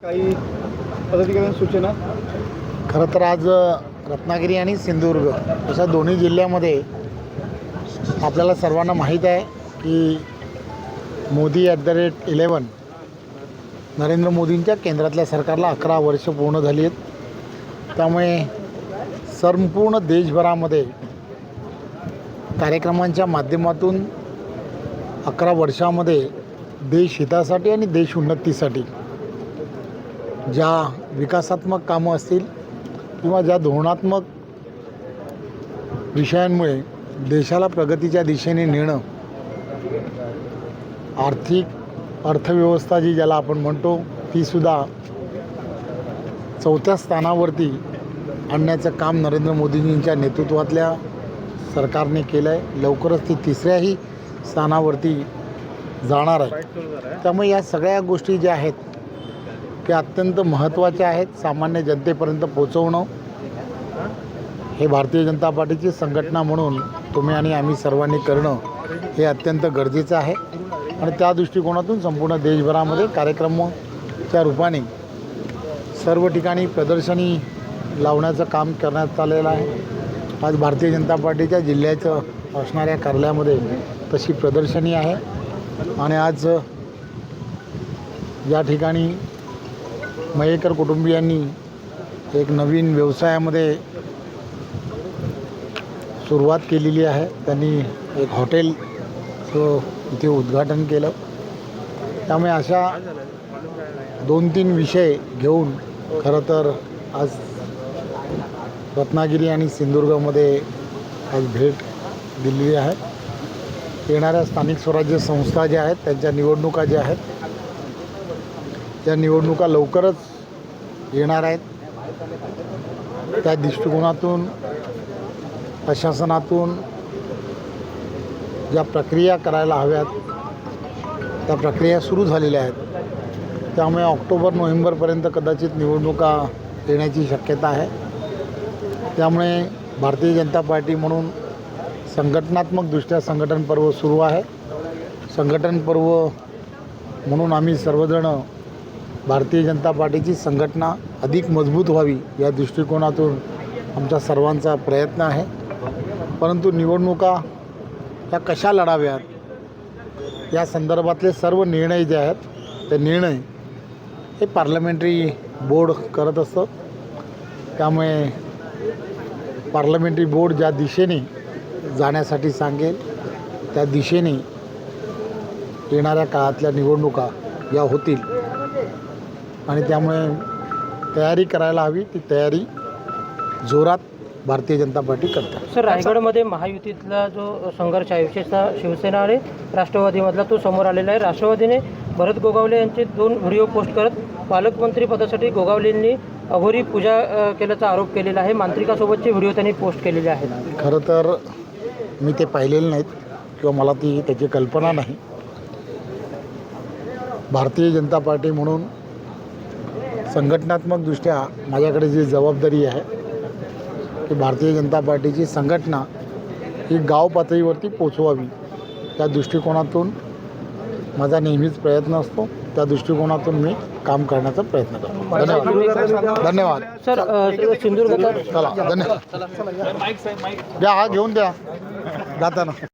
काही पदाधिकाऱ्यांच्या सूचना. खरं तर आज रत्नागिरी आणि सिंधुदुर्ग अशा दोन्ही जिल्ह्यामध्ये आपल्याला सर्वांना माहीत आहे की मोदी @11 नरेंद्र मोदींच्या केंद्रातल्या सरकारला 11 वर्ष पूर्ण झाली आहेत. त्यामुळे संपूर्ण देशभरामध्ये कार्यक्रमांच्या माध्यमातून 11 वर्षामध्ये देश हितासाठी आणि देश उन्नतीसाठी ज्या विकासात्मक कामं असतील किंवा ज्या धोरणात्मक विषयांमुळे देशाला प्रगतीच्या दिशेने नेणं, अर्थव्यवस्था जी ज्याला आपण म्हणतो तीसुद्धा 4थ्या स्थानावरती आणण्याचं काम नरेंद्र मोदींच्या नेतृत्वातल्या सरकारने केलं आहे. लवकरच ती 3ऱ्याही स्थानावरती जाणार आहे. त्यामुळे या सगळ्या गोष्टी ज्या आहेत त्या अत्यंत महत्त्वाच्या आहेत. सामान्य जनतेपर्यंत पोचवणं हे भारतीय जनता पार्टीची संघटना म्हणून तुम्ही आणि आम्ही सर्वांनी करणं हे अत्यंत गरजेचं आहे. आणि त्या दृष्टिकोनातून संपूर्ण देशभरामध्ये कार्यक्रमाच्या रूपाने सर्व ठिकाणी प्रदर्शनी लावण्याचं काम करण्यात आलेलं आहे. आज भारतीय जनता पार्टीच्या जिल्ह्याचं असणाऱ्या कार्यालयामध्ये तशी प्रदर्शनी आहे. आणि आज या ठिकाणी मयेकर कुटुंबियांनी एक नवीन व्यवसायामध्ये सुरुवात केलेली आहे. त्यांनी एक हॉटेलचं इथे उद्घाटन केलं. त्यामुळे अशा 2-3 विषय घेऊन खरं तर आज रत्नागिरी आणि सिंधुदुर्गमध्ये आज भेट दिलेली आहे. येणाऱ्या स्थानिक स्वराज्य संस्था ज्या आहेत त्यांच्या निवडणुका ज्या आहेत त्या निवडणुका लवकरच येणार आहेत. त्या दृष्टिकोनातून प्रशासनातून ज्या प्रक्रिया करायला हव्यात त्या प्रक्रिया सुरू झालेल्या आहेत. त्यामुळे ऑक्टोबर-नोव्हेंबरपर्यंत कदाचित निवडणुका येण्याची शक्यता आहे. त्यामुळे भारतीय जनता पार्टी म्हणून संघटनात्मकदृष्ट्या संघटन पर्व सुरू आहे. संघटन पर्व म्हणून आम्ही सर्वजण भारतीय जनता पार्टीची संघटना अधिक मजबूत व्हावी या दृष्टिकोनातून आमचा सर्वांचा प्रयत्न आहे. परंतु निवडणुका या कशा लढाव्यात या संदर्भातले सर्व निर्णय जे आहेत ते निर्णय हे पार्लमेंटरी बोर्ड करत असतं. त्यामुळे पार्लमेंटरी बोर्ड ज्या दिशेने जाण्यासाठी सांगेल त्या दिशेने येणाऱ्या काळातल्या निवडणुका या होतील. आणि त्यामुळे तयारी करायला हवी. ती तयारी जोरात भारतीय जनता पार्टी करते. सर, रायगडमध्ये महायुतीतला जो संघर्ष आहे विशेषतः शिवसेना आणि राष्ट्रवादीमधला तो समोर आलेला आहे. राष्ट्रवादीने भरत गोगावले यांचे 2 व्हिडिओ पोस्ट करत पालकमंत्री पदासाठी गोगावलेंनी अघोरी पूजा केल्याचा आरोप केलेला आहे. मांत्रिकासोबतचे व्हिडिओ त्यांनी पोस्ट केलेले आहेत. खरं तर मी ते पाहिलेले नाहीत किंवा मला त्याची कल्पना नाही. भारतीय जनता पार्टी म्हणून संघटनात्मकदृष्ट्या माझ्याकडे जी जबाबदारी आहे की भारतीय जनता पार्टीची संघटना ही गाव पातळीवरती पोचवावी या दृष्टिकोनातून माझा नेहमीच प्रयत्न असतो. त्या दृष्टिकोनातून मी काम करण्याचा प्रयत्न करतो. धन्यवाद. सर, सिंधुदुर्गात चला धन्यवाद. द्या हा घेऊन द्या जाताना.